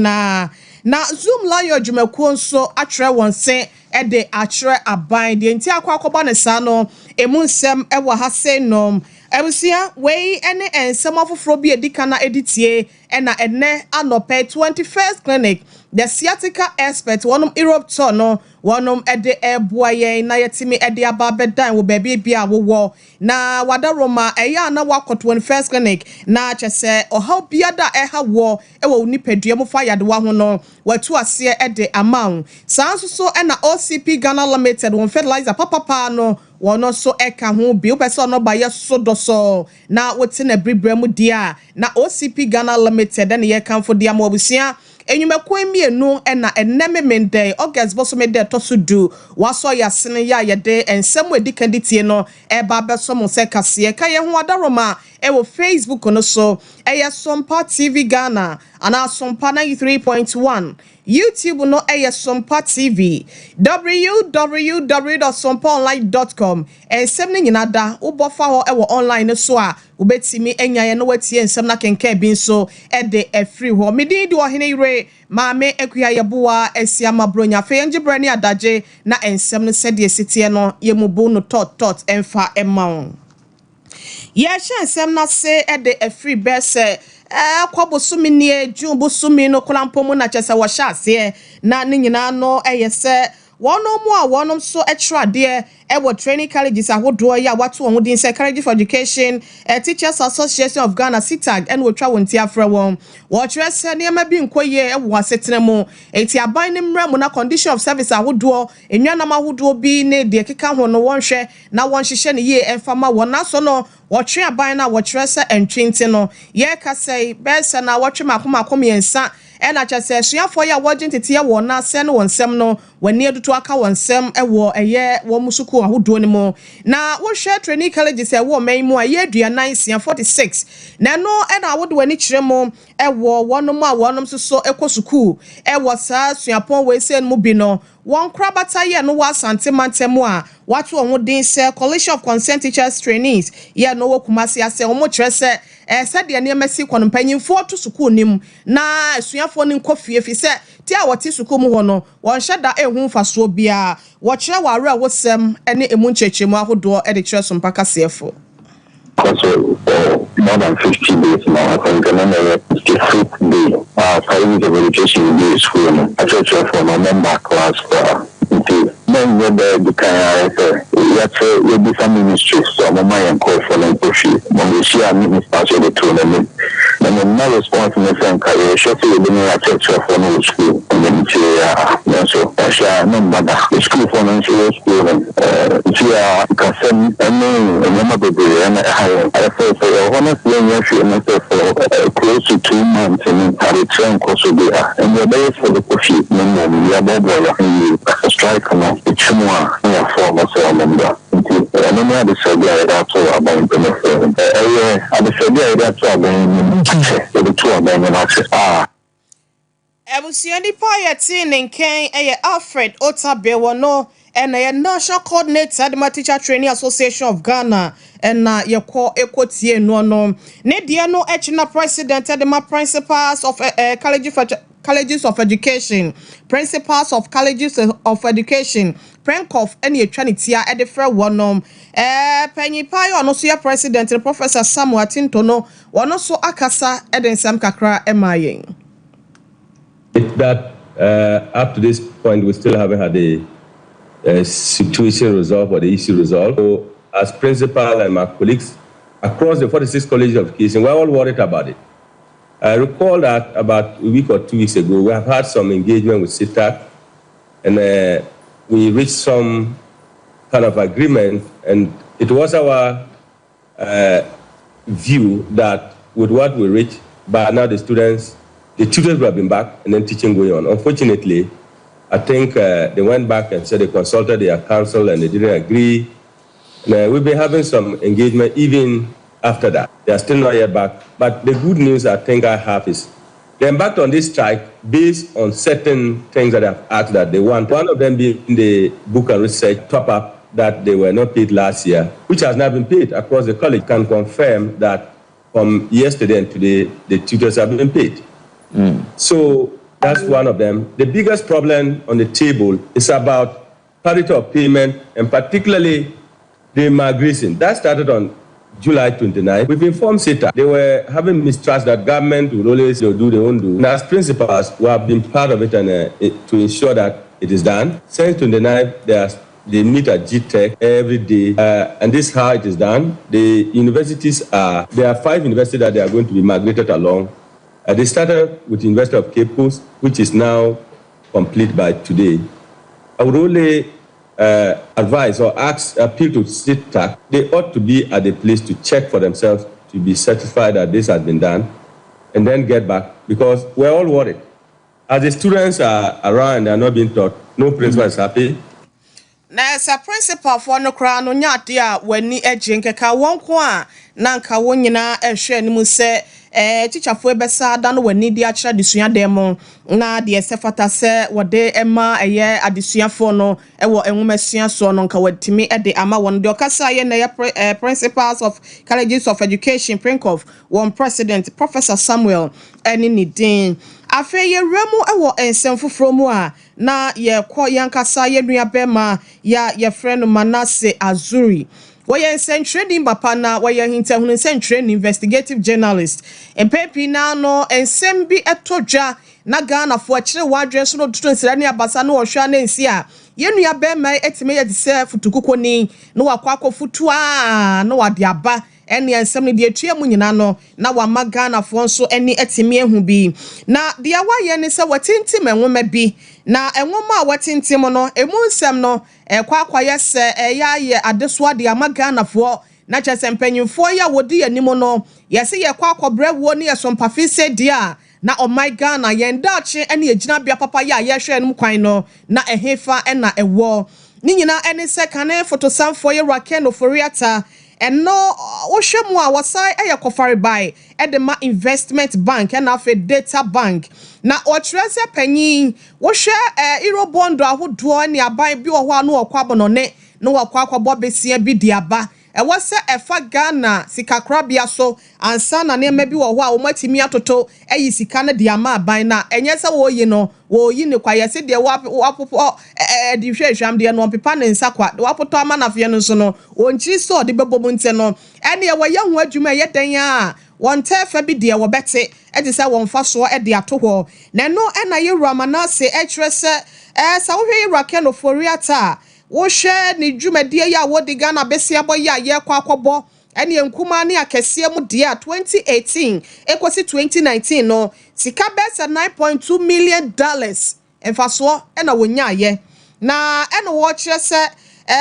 na Zoom layo dwumakuo nso atwere won se de atwere aban de nti akwakoba ne sa no emu nsem ewo ha se nom ebusia wei ene ensem afoforo bi edika na editie na enne anope 21st clinic the sciatica expert wonum Europe tour no wonum ede eboa yen na yetimi ede aba bedan wo baby bia wo na wadaroma eya na wakọ 21st clinic na chese oha biada eha wo ewo nipadua mo fa yade wa ho no watu ase ede amount sanso na OCP Ghana Limited won fertilizer papa no wono so eka ho bi opese no ba yeso doso na wote na bribra mu dia na OCP Ghana Limited na ye kanfo dia mo obusia enyumako emienu na enememende August bosomede tosudu waso yasene ya yede ensem edikanditie no eba beso mo se kase ka ye ho adaroma ewo Facebook no so eye Sompa TV Ghana ana Sompa 93.1 YouTube no eye Sompa TV www.sompaonline.com ensem ni nyinada ubofa ho ewo online so a ubetimi enyaye no watie ensem na kenka bi nso ede free ho medidi ohene ire maame ekuya yeboa esiama bronya fe ngibre ni adaje na ensem no sede sitie no yemubu no tot emfa emawo ye ensem na se ede free bese kwabosumi nie jubosumi no klampomu na chese wo hyase na ne nyina no eyese wonom so etrade ewo training colleges ahodo ya wato won din say College for Education Teachers Association of Ghana SITAG and wo twa won ti afra won wo twa se ne ma bi nkoye ewo asetene mu enti aban ne mra mu na condition of service ahodo enwanam ahodo bi ne de keka ho no won hwe na won hyehye ne ye emfama won aso no wo twa aban na wo twa se entwinti no ye ka say be se na wo twa makomakom yensa ena chese suafo ya wodin tete ye won na se no wonsem no wani aduto aka wonsem ewo eye wo musuku ahodo ni mo na wo hwe training colleges ewo man mu aye aduanan 46 na no ena wode wani kire mo ewo wonom a wonom so ekosuku ewo sa suapon we se mu bi no won krabata ye no wa sante mantemu a watu won din se Coalition of Concerned Teachers Trainees ye no wokumase ase wo mo kire se sade ne masi kwon mpanyimfo to suku nim na suafo ne nkofie fi se ti a wote suku mu ho no won hyeda ehu faso bia wo kire ware a wosem ene emu nchechemu ahodo e de kire so mpaka sefo also more than 50 days now. I think another 55th day. College of Education day school. I just for my member class. Then the kind of be some ministries. So my mind call for them push it. When we see our ministers of the tournament, then the no response in the same career. Should be the new church for no school. And then so I shall remember the school for no school. You can send a baby and I feel for honestly close to 2 months and I return course will be and the days for the push it. We are both strike on it's more form of member. I don't know the survey that's all about the I survey that's all about the two of them and access. Ebusiani Payati Ninken Alfred Otabewo no and a national coordinator the Teacher Training Association of Ghana and your call equity no Nedia no echina president the principals of colleges of education, principals of colleges of education, Prenkoff any Tranitia at the fair one Penny Payo no see president Professor Samuel Tintono one also Akasa Eden Sam Kakra MIA. That up to this point we still haven't had a situation resolved or the issue resolved. So as principal and my colleagues across the 46 colleges of education, we're all worried about it. I recall that about a week or 2 weeks ago, we have had some engagement with SITAC, and we reached some kind of agreement, and it was our view that with what we reached, by now the tutors will have been back and then teaching going on. Unfortunately, I think they went back and said they consulted their council and they didn't agree. And we've been having some engagement even after that. They are still not yet back. But the good news I think I have is they embarked on this strike based on certain things that I've asked that they want. One of them being the book and research top-up that they were not paid last year, which has now been paid across the college. Can confirm that from yesterday and today, the tutors have been paid. So That's one of them. The biggest problem on the table is about parity of payment, and particularly the migration. That started on July 29. We've informed SETA. They were having mistrust that government will always do their own do. And as principals, we have been part of it and to ensure that it is done. Since 29, they meet at GTech every day, and this is how it is done. The universities there are 5 universities that they are going to be migrated along. They started with the University of Cape Coast, which is now complete by today. I would only advise or appeal to SITAC. They ought to be at the place to check for themselves to be certified that this has been done, and then get back, because we're all worried. As the students are around, they are not being taught. No principal is happy. Na sa principal for no kra no nyade a wani agye nkeka wonko a na nka wonyina ehwe animu se teacher fo ebesa da no wani di a kira desua dem na de esefata se wode ema eye adesua fo no ewo enwomasua so no nka watimi de ama won de okasa ye na principals of colleges of education Prinkoff one president Professor Samuel eni ni din afe ye remu ewo ensemfofro mu a na ye kọ yankasa ye nua bema ya friend Manasseh Azuri Waya training bapana waya hinta hunu training investigative journalist empepi na no ensem bi etodwa na Ghana fo akire wadwe so no tutu nsira ne abasa no ohwa na nsi a ye nua bema etime ye dise futukukoni no wakwa futu a no wade aba eni ensem ne de atua mu nyina no na wa Ghana fo nso eni etime ehu bi na de awaye ne se watintim enwoma bi na enwoma a watintim no emu nsem no kwa yese ya ye adesoa de ama Ghana fo na chese mpanyimfo ya wodi animo no yese ye kwa brewo ne ye Sompa fise dia na my Ghana yendache ene egina bia papa ya ye hwe enum kwan no na ehefa ena ewo ni nyina ene se kane fotosamfo ye Rakeno Foriata eno wohwemu a wasai eye kofare bai edema investment bank and afa data bank na otrese panyin wohwe Eurobondo ahodo ne aban bi wo ho anu okwabo ne no wakwa besia bi diaba wase efa Ghana sikakrabia so ansa na nema bi wo ho a wo matimi atoto eyi sika na diama aban na enye se wo yi no wo yi ne kwa yese de wapopo di hwehwam de no pepa ne nsakwa de wapoto ama na fie no so no onchi so de bebom nte no ene ye waye ho adwuma ye dan a won tefa bi de wo bete e de se won fa so e de ato ho na no ena ye Ramanase e kire se sa wo hwe Rakeno Foriata wo hwe ni dwumadie ya wo de Ghana besia boy ya ye kwa akobo ene enkuma ne akese mu de 2018 ekosi 2019 no sika besa $9.2 million emfaso ena wonya ye na ena wo kire se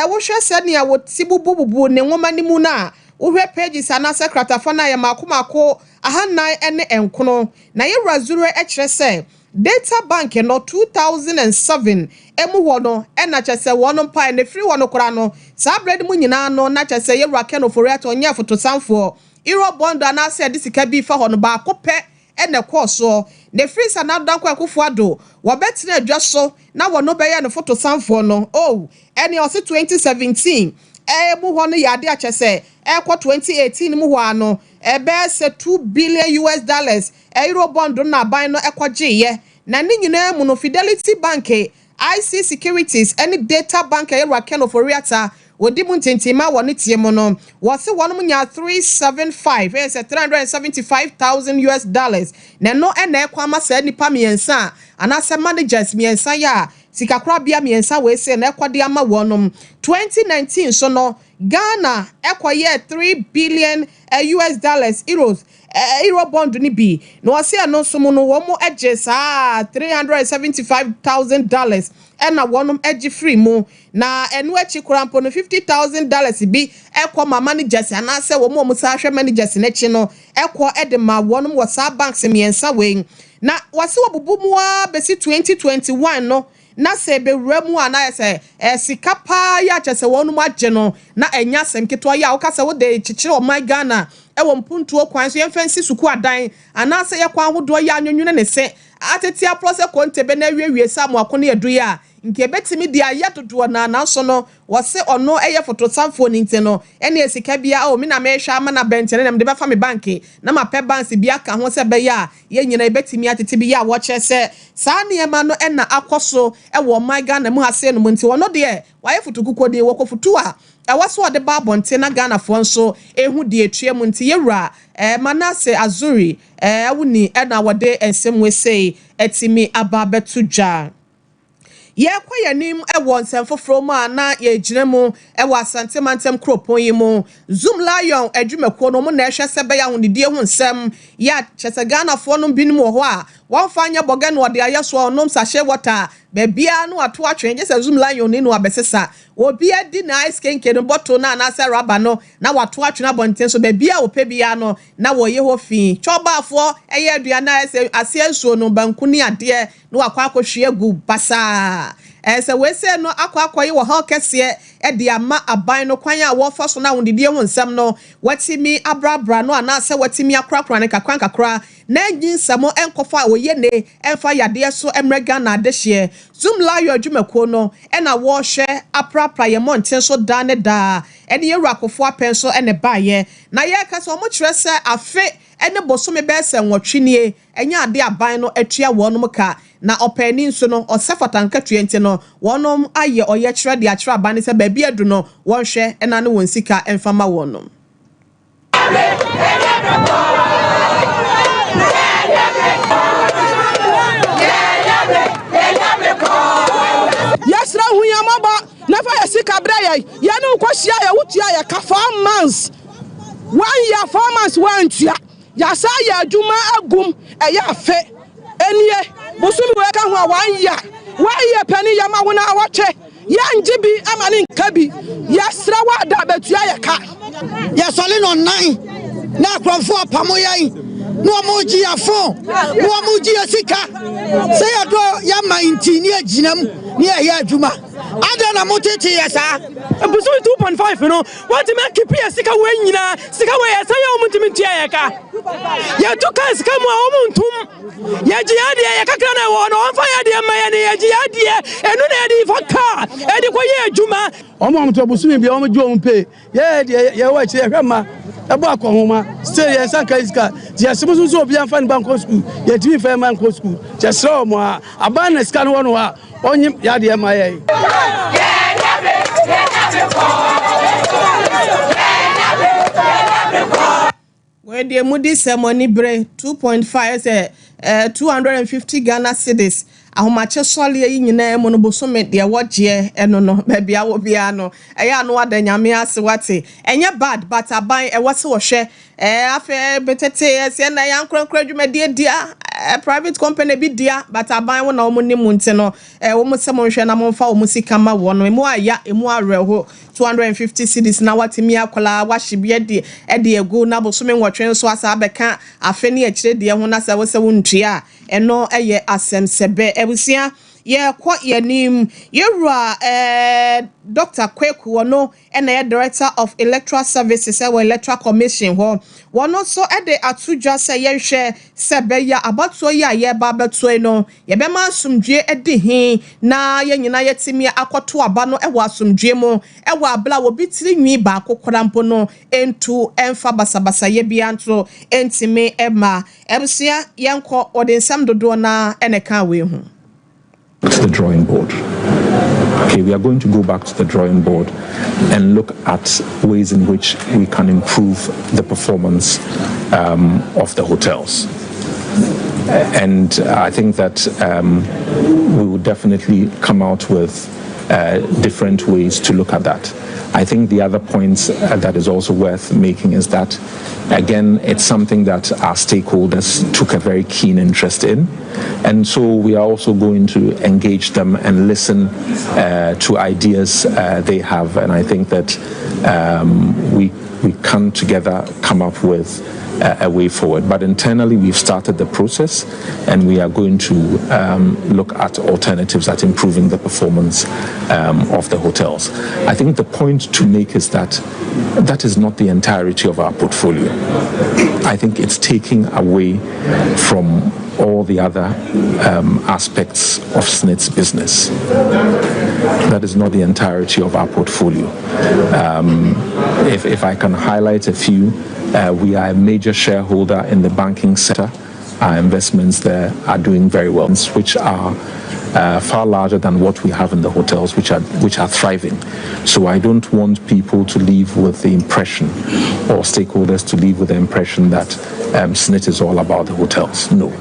wo hwe se ne wo tibububu ne nwoma ni mu na wo hwe pages ana secretary na ye makomako ahannan ene enkono na ye razuru e kire se data bank no 2007 emu wono ena chese wono mpa ne free wono kora no sa bread mu nyina no na chese ye Rakeno Foriata onye fotosamfo Eurobondo anase de sika bi fa hono ba kope ene koso ne free sa na danko akofo ado wo betre adwa so na wono be ye ne fotosamfo no ene o 2017 emu hono ya de achese ekwo 2018 mu ho ano ebe se $2 billion Eurobondo na ban no ekwoje ye na ni nyina mu no Fidelity Bank IC Securities any data bank Rakeno Foriata wodi mu ntentima woni tie mu no wo se wono nya 375 is $375,000 na no ena ekwama sa nipa miensa anase managers miensa ya sikakrabia miensa we se na ekwade ama wonom 2019 so no Ghana ekwaye $3 billion euros Eurobond ni bi no wase ano somo no wo mo eje sa $375,000 ena wonum eje free mu na enu echi kurampo no $50,000 bi ekwo ma managers anase wo mo sa hwe managers na echi no ekwo ede ma wonum wo sa banks miensa we na wase wobubu mu a besi 2021 no na se be wramu ana se sika pa ya chese wonu agye no na enya sem keto ya ukasa wo de chichire o my Ghana ewo mpuntuo kwan so yemfansi suku adan ana se ye kwan hodo ya anwunwune ne se atetia prose kontebe na wiewie samu akone edu ya nke betimi dia yatodo na nanso no wo se ono eye fotosamfo ni nte no ene esika bia o me na me hwa ama na bentene na me de ba fa me banki na ma pe banks bia ka ho se be ya ye nyina betimi atete bi ya wo che se saa ne ma no ena akoso e wo my Ghana mu hase no nti wono de waye fotokuko de wo kofutu a ewaso de ba bonte na Ghana fo nso ehu de etue mu nti yewura Manase Azuri wuni ena wode ensem we sei etimi aba betudwa ye kwa nim ewo nsem foforo mu na ye gire mu ewo asante mantem kropon yi mu Zoom Lion adwumako no mu na ehwe se be ya honidie hu nsem ya chese Ghana fo no binim wo ho a won fanya boga no de ayeso onom sahye water bebia no ato atwen je se Zoom Lion ni no abesesa obi adi na ice kenke no bottle na na se rubber no na wato atwen abonten so bebia opebia no na wo ye ho fi chobafo eye aduana ase asuo no banku ni ade no akwa akohwe gu basa se we se no akwa wo ha kese de ama aban no kwan a wo fa so na wondidie ho nsam no watimi abrabra no ana se watimi akrakra ne kakra na nyinsamo enkofa oye ne emfa yade so emrega na adehye Zoom Lion adwumako no na wo hwe aprapra ye monten so da ne da ene ye rakofo apenso ene baye na ye ka so mo kire se afe ene bosome be se nwotwenie enya ade aban no atua wonom ka na opani nso no osefata nkatue nti no wonom aye oye kire de akire aban ne se ba bi adu no won hwe ena ne won sika emfama wonom Yes, hu ya maba never ya sika braya ya no kwahia ya wutua ya ka 4 months 1 year 4 months wantua ya sa ya adwuma agum eya afe enie bosumi we ka ho 1 year 1 year pani ya ma wona awache ya njibi amani nkabi ya sra wa da betua ya ka ya sole no 9 na akrofo apamo yan no moji afo no moji asika se ya do ya mainti ni aginam ni ya adwuma ada na motete ya sa ebuso 2.5 no what make keep ya sika we nyina sika we ya sa ya omuntimi tia ya ka ya to ka sika mu omuntum ya ji ade ya kakra na wo no onfa ya de ma ya ne ya ji ade enu na edi faka edi ko ye adwuma omo busumi bia omo ju ompe ye de ye wa chi ya hwema ebo akohoma stay ye sanka iska je sibusu so obi anfa nba nko school ye timi fa man nko school je sra omo aban na ska no wono a onyim ya de ma ye we de mudi semoni bre 2.5 say 250 Ghana cedis ahomache sole yi nyina emu no bosome de wogye eno no bia wo bia no eya no wada nyame ase wate enye bad but aban e wose wo hwe afa betete ese na yan krankra dwumadie dia private company bi dia but aban wo na wo ni mu nte no wo mo se mo hwe na mo fa wo musika ma wo no emu aya emu areho 250 cedis na watimi akola wahye de egu na bosome nwotwe so asa abeka afa ne akire de ho na sa wo se wo ntua eno eye asemsebe ebusia ye kwa yanim yewra Dr. Kweku wono ena ye Director of Electoral Services Electoral Commission ho wono so ede atudwa se ye hwe se be ya abatuo ya ye ba batuo no ye be ma asumdwe edi hin na ye nyina ye timi akoto aba no ewo asumdwe mu ewo abla wo bitiri nwi ba akokora mpo no entu emfa basabasa ye bia nto entimi ema ebusia yenko odensam dodo na eneka we hu to the drawing board. Okay, we are going to go back to the drawing board and look at ways in which we can improve the performance of the hotels. And I think that we will definitely come out with different ways to look at that. I think the other points that is also worth making is that, again, it's something that our stakeholders took a very keen interest in. And so we are also going to engage them and listen to ideas they have. And I think that we can together come up with a way forward. But internally, we've started the process, and we are going to look at alternatives at improving the performance of the hotels. I think the point to make is that that is not the entirety of our portfolio. I think it's taking away from all the other aspects of SNIT's business. That is not the entirety of our portfolio. If I can highlight a few, we are a major shareholder in the banking sector. Our investments there are doing very well, which are far larger than what we have in the hotels, which are thriving. So I don't want people to leave with the impression, or stakeholders to leave with the impression that SNIT is all about the hotels. No.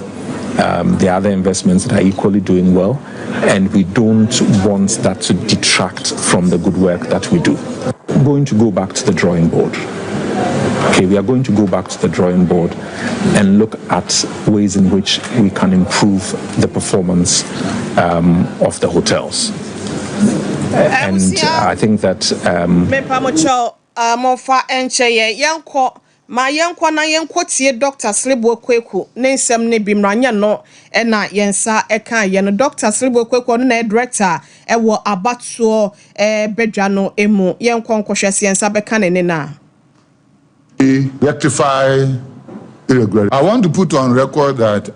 There are other investments that are equally doing well, and we don't want that to detract from the good work that we do. I'm going to go back to the drawing board. Okay, we are going to go back to the drawing board and look at ways in which we can improve the performance of the hotels. And I think that ma yenkwa na yenkwotie Dr. Slibo Kweku ne nsem ne bimranya no na yensa eka ye no Dr. Slibo Kweku no na director ewo abatuo bedwa no emu yenkwa nkohwese yensa beka ne na rectify irregularity. I want to put on record that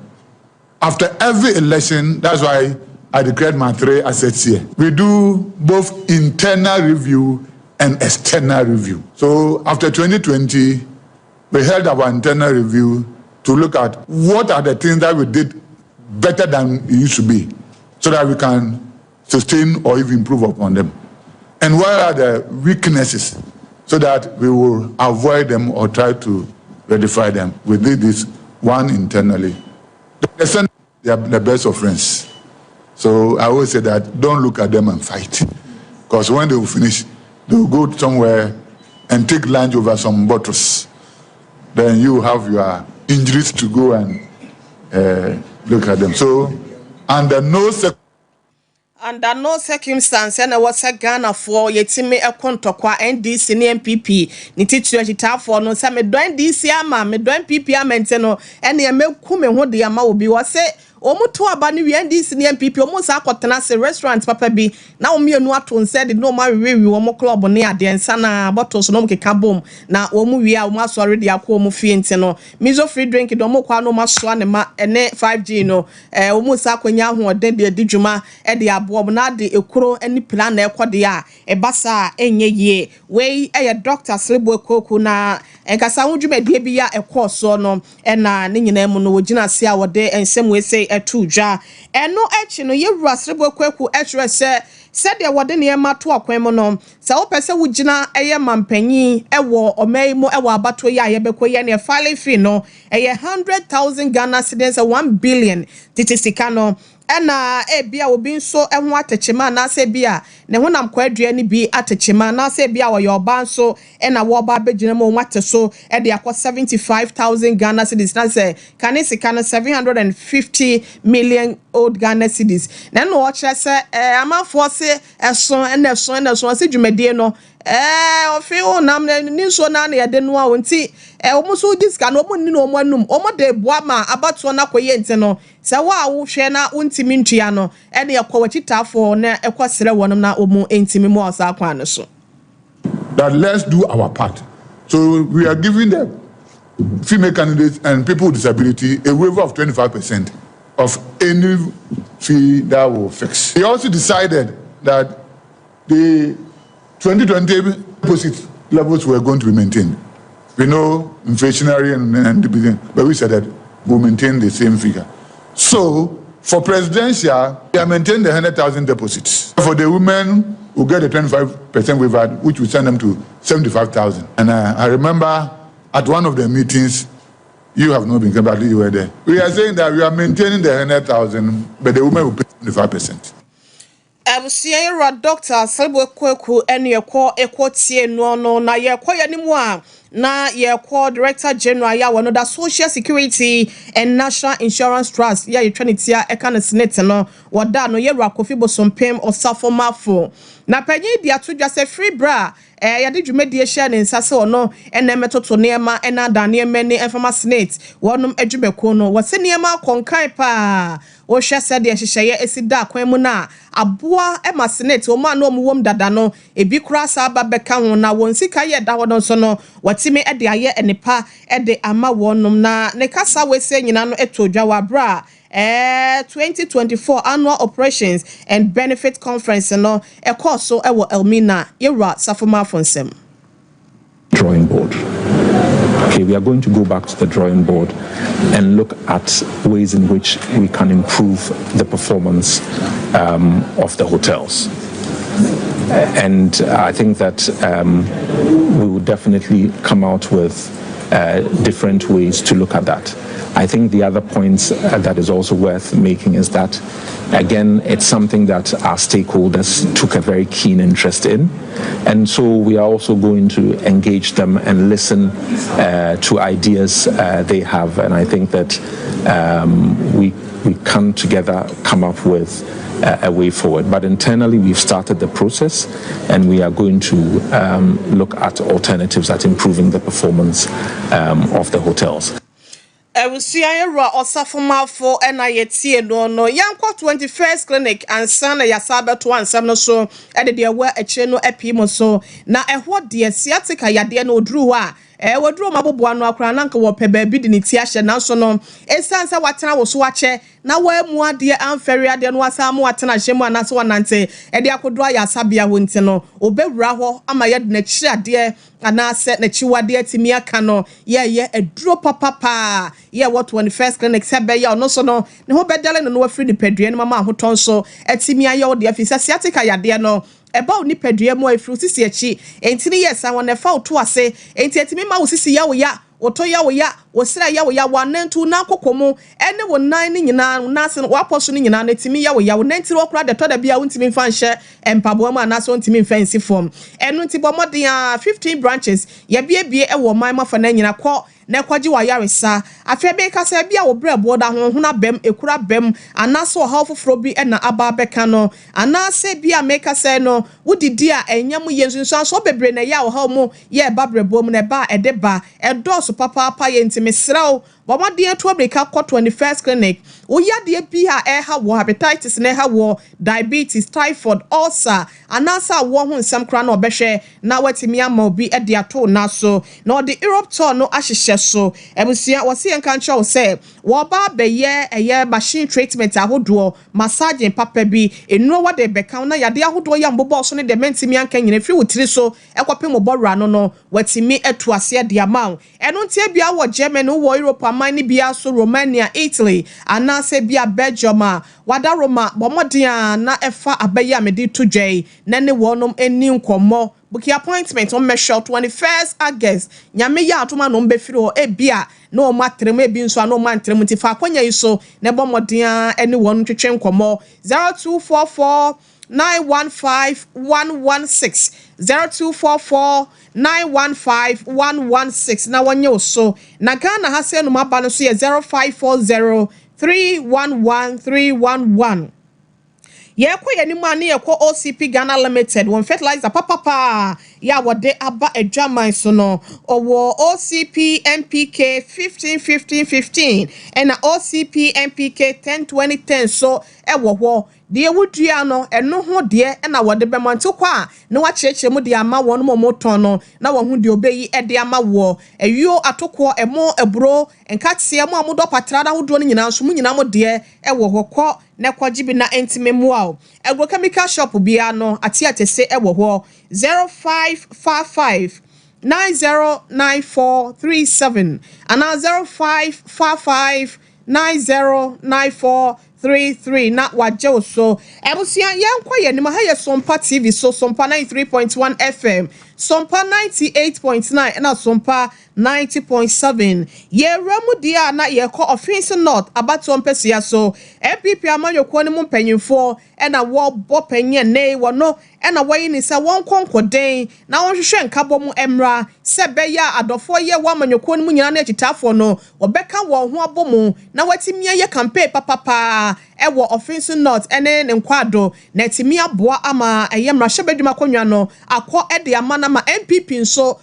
after every election, that's why I declared my 3 assets here. We do both internal review and external review. So after 2020, we held our internal review to look at what are the things that we did better than it used to be, so that we can sustain or even improve upon them. And what are the weaknesses, so that we will avoid them or try to rectify them. We did this one internally. They are the best of friends. So I always say that don't look at them and fight. Because when they will finish, they will go somewhere and take lunch over some bottles. Then you have your injuries to go and look at them. So under no circumstance, and I was a Ghana for Yetime a Kontokwa NDC NPP, Nititu Agita for no some DC ama, me doing PP amenteno, and the Ame Kume what the Ama will be was say. Omo to abani we NDC NPP almost akotena se restaurant papa bi na omo anu ato said no ma we omo club ne ade nsa na bottles no mkeka bom na omo wi a omo asore de akọ omo fie nti no mizo free drink do omo kwa no ma so ne ma ene 5G no omo sa akwanya ho ode de adwuma e de abo na de ekuro ani plan na ekode a e basa enye ye we eye Dr. Slibo Kweku na enkasa hodwuma de bi ya ekọ so no e na ne nyina mu no wogina se a wode ensem we say etuja eno echi no yewura Slibo Kweku ehwe se de wode ne ma to akwan mu no se wo pese wugina eye mampanyi ewo omaimo ewo abato ya yebekọ ye ne file fee no eye 100,000 Ghana cedis 1 billion titisika no ena bia obi nso ehwo atechema na se bia ne honam kwadua ni bi atechema na se bia wo yoba nso ena wo ba begina mo nwate so e de akọ 75,000 Ghana cedis na se kanisika no 750 million old Ghana cedis na no wo kire se amafo se eso se dwumadie no ofi onam ni so na na yede no a wonti omo so diska no omo ni no omo anum omo de boa ma abato na koye nti no se wa wo hwe na wontimi ntua no e de ekọ wachitafo na ekosere wonum na omo entimi mo osa akwan no so that let's do our part. So we are giving the female candidates and people with disability a waiver of 25% of any fee that will fix. He also decided that the 2020 deposit levels were going to be maintained. We know inflationary and the but we said that we'll maintain the same figure. So for presidential, we are maintaining the 100,000 deposits. For the women who get the 25% waiver, which will send them to 75,000. And I remember at one of the meetings, you have not been here, but you were there. We are saying that we are maintaining the 100,000, but the women will pay 25%. Sierra Dr. Slibo Kweku ene ekwotie no na yekoya nimu a na yekwo Director General ya wono da Social Security and National Insurance Trust ya yetwanitia eka na Senate no woda no yewura Kofi Bosompem osafomafo na panyi dia todwa se free bra yade dwumedie hye ne nsase ono ene metoto neema ena da neema ne enfama Senate wonum adwumeko no wose neema konkan pa wo hwe se de hyehye esida akwan mu na aboa ema Senate o ma no omuwom dada no ebi kura sa aba beka ho na won sika ye da ho no so no wate watime e de aye enipa e de ama wonum na ne kasa we se nyina no eto dwa wa bra 2024 annual operations and benefit conference no e course so e wo Elmina Yera Safoma Fonsem drawing board. Okay, we are going to go back to the drawing board and look at ways in which we can improve the performance of the hotels. And I think that we will definitely come out with different ways to look at that. I think the other points that is also worth making is that, again, it's something that our stakeholders took a very keen interest in. And so we are also going to engage them and listen to ideas they have. And I think that we can together come up with a way forward. But internally, we've started the process, and we are going to look at alternatives at improving the performance of the hotels. Ewusiayera osafomafo na yetie no yankwa 21st clinic ansana yasabe to ansam no so e de wa eche no epimo so na ehwo de siatica yade na oduru ho a waduru maboboa no akra nanka wo pe ba bi de ne ti ahye na so no esansa watena wo so wache na wa mu ade amfere ade no asamu watena hyemu anase wanante e de akoduru ya sabia ho nti no obewura ho ama ye de na kire ade anase na chiwade atimi aka no ye eduro papa ye what 21st clinic sebe ya no so no ne ho bedele no afiri ni padua no mama ahoton so atimi aye wo de afisa siatica yade no eba oni padua mo afiri sisi achi entini yes an won fa oto ase enti atimi ma wo sisi ya wo ya oto ya wo ya osira ya wo ya wanantu na kokomu ene wo nan ni nyina na se wo aposo ni nyina na timi ya wo ya wo nanti wo kura de to da bia wo ntimi mfa nhye empabo mu ana so ntimi mfa nsi form enu nti bomodin 15 branches ya bie e wo man mafa na nyina ko na kwaji wa yaresa afebe kasa bia wo brebo da ho na bem ekura bem anaso ha foforo bi na aba beka no anase bia meka se no wudidi a enyam yensunsu so bebre na ya wo ha mu ye ba brebo mu na ba edeba edoso papa ye ntimi sraw bomodin to abrika ko 21st clinic oyade bi a ha wo hepatitis na ha wo diabetes typhoid ulcer anasa wo ho nsam kra na obehwe na watimi ama obi de ato na so na the Europe tour no ahihye so ebusia wose yanka ncho say wo ba beye eye machine treatment ahodo massaging papa bi enu wo de beka na yade ahodo ya mbobo so ne de mentimi anka nyina firi wotiri so ekopem obora no watimi atu ase de ama enu ntia bia wo Germany wo Europe amani bia so Romania Italy anase bia Belgium wada Roma bomodin na efa abaye amedi tudwei na ne wonom eni nkomo book appointment on measure 21st August nyame ya atoma no mbefiri ho ebia no matrem ebi nso no mantrem ti fa kwanya iso ne bomodin eni won twetwe nkomo 0244 915 116 0244 915 116 na wonye so na Ghana ha se no maba no so ye 0540 311 311 Yeko yenimani yeko OCP Ghana Limited won fertilizer papa ya wode aba edwaman so no owo OCP MPK 15 and OCP MPK 10 so ewo ho de wudua no eno ho de na wode bemanto kwa na wa chirechire mu de ama won mo moton no na wo hu de obeyi de ama wo awio atoko emo ebro enkatie mu amodo patra da hodo no nyina so mu nyina mo de ewo ho kọ na kwaji bi na entime mu a agro chemical shop bia no ati atese ewo ho 0555 909437 and 0555 909433 na waje so ebusia yankwa yenim ha ye Sompa TV so Sompa 93.1 FM Sompa 98.9 na Sompa 90.7 ye ramu dia na ye ko offense north abato mpese so MPP amanyoko ne mu mpanyimfo na wo bopanyen ne wo no na wayi ni se won konkoden na won hwehwe nkabo mu emra se beya adofo ye wo amanyoko ne mu nyina na chitafo no obeka wo ho abomu na watimi ye campaign papa ewo offense north ene ne nkwado na timi aboa ama eyemra hwebedwuma konwa no akọ ede amana ma MPP nso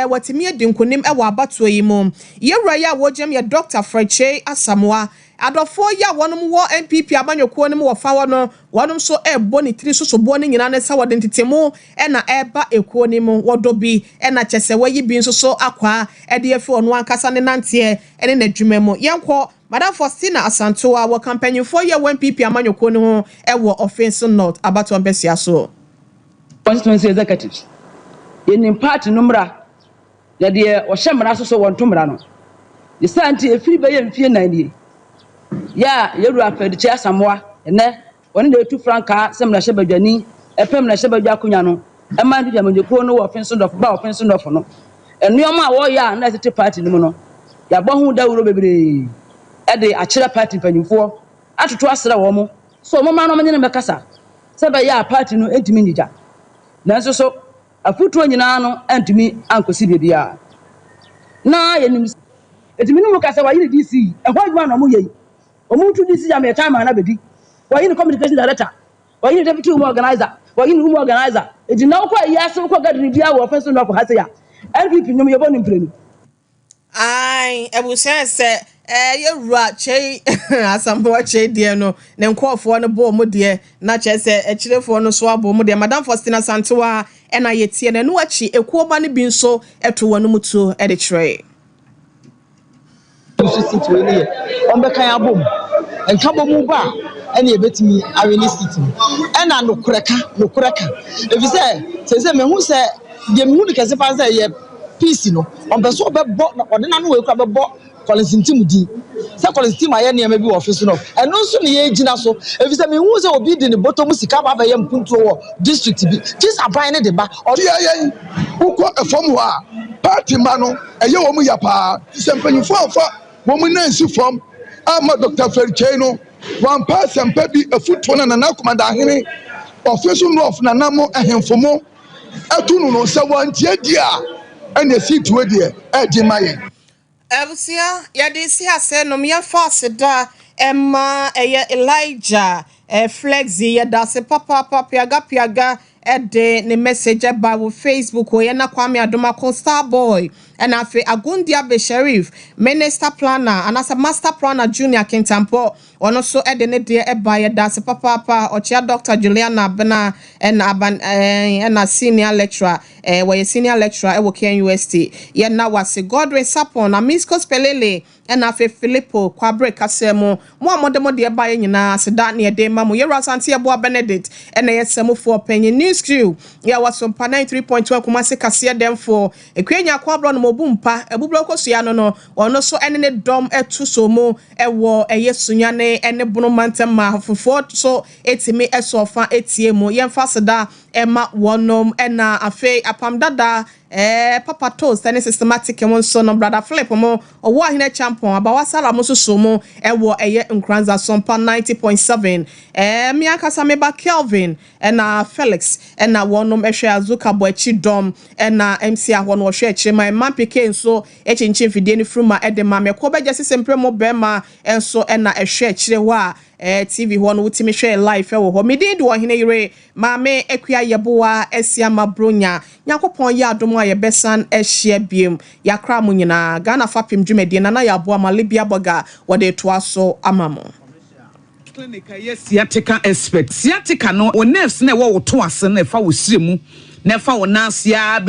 watimi edi nkonim ewo abatoyi mu yewura ya wojem ye Dr. Freche Asamoah adofo ya wonom wo MPP amanyɔkuo no mu wɔfa wɔ no wonom so ɛbɔ ne tiri so bɔ ne nyina ne sa wɔde ntetemu ɛna ɛba ekuo ne mu wɔdɔ bi ɛna kyɛsɛ wɔyi bi nso so akwa ɛde afi ɔno ankasa ne nanteɛ ɛne n'adwuma mu yɛnkɔ Madam Faustina Asantoa wɔ campaign for year MPP amanyɔkuo no ho ɛwɔ Offense North abato ambesia so constituency executives in party numra ya de o hyemra so won tomra no the santi efiri be ye mfie 9 ya yeru afediche asamoa ene woni de tu franka semra hye badwani epem na hye badwa akonya no e man di amanyɔkuo no wɔ Offense North ba Offense North no enuoma a wo ya na tete party no mu no ya bɔ hu dawuro bebre e de akyere party panyimfo atoto asra wo mo so mo ma no menye ne mekasa se be ya party no entimi nyija nanso so afutuo nyina no antumi ankosi bebia na yenim etimi no kasa wa yini DC e ho adwa na mo yei o mu tu DC ya me time na bedi wa yini communication director wa yini deputy organizer wa yini organizer edi na ko yase ko gadri bia wo Offense North ha se ya LPP nyom yebo ni mprenu ai ebusen se yewura chei asambo chei de no ne nkofo no bo mu de na che se ekirefo no so abo mu de Madam Faustina Asantoa ena yetie na no achi ekuoba ne bi nso eto wonu mutu e de kire situani on be kan abom enka bomu ba ene ebetimi awini city ena nokoreka efise se mehu se de mehu de kase fa se ye peace no on be so be bo na odena no we kura be bo Colintim di se Colintim aye ne bi Offense North eno nso ne ye gina so efise mehu se obi di ne bottom sika ba ye mpuntuo wo district bi this aban ne de ba ye ukọ efom ho a party ma no eye wo mu ya pa se mpanyifo afa wo mu nansi fom ama Dr. Ferchey no wan pa sempa bi afuto na na komanda ahene Offense North na namo ahemfomo atunu no se wantie di a ene situe de egimaye Ebusia ya de si ase no me fast da emma Elijah Flexi ya da se papa piaga de ne message ba wo Facebook o ye na Kwame Adoma ko Starboy and afi Agundia be Sheriff Minister Planner and as a Master Planner Junior Kintampo ono so de ne de ba ya da se papa Ochia Dr. Juliana Bena and a senior lecturer we senior lecturer e wo KNUST ye na wase Godwin Sapon na Misko Spelele and afi Filippo Kwabre Kasemo mo amodemo de ba ye nyina se da ne de ma mo ye Rasante Ebo Benedict and yesemo for penny news crew ya Sompa 93.1 Kumasi Kasia dem for ekwenya kwabro no mobumpa ebubro kosua no ono so ene ne dom etu so mo ewo yesunyane ene bunu mantem ma fofo so etimi esofa etie mo yemfa seda ema wonom ena afe apam dada papa toast any systematic mon so no brother flip mo owo ahine champion abawasala mo so mo ewo nkranza Sompa 90.7 mi akasa meba Kelvin ena Felix ena wonom ehwe azuka bo achi dom ena MC ahwo no hwe achi my man peke nso echinchin fidie ni fruma edema me ko beje sesempre mo bema enso ena ehwe achi ho a TV ho no wutimi hwe live wo ho medin do hene yire maame ekua yeboa esia mabronya nyakopon ya adom aye besan ehye biem yakra mo nyina Ghana fapim dwumedie na yabo amalibia boga wode to aso amamo clinic yes sciatica expert sciatica no o nerves na wo to ase na fa wo siremu na fa wo nansia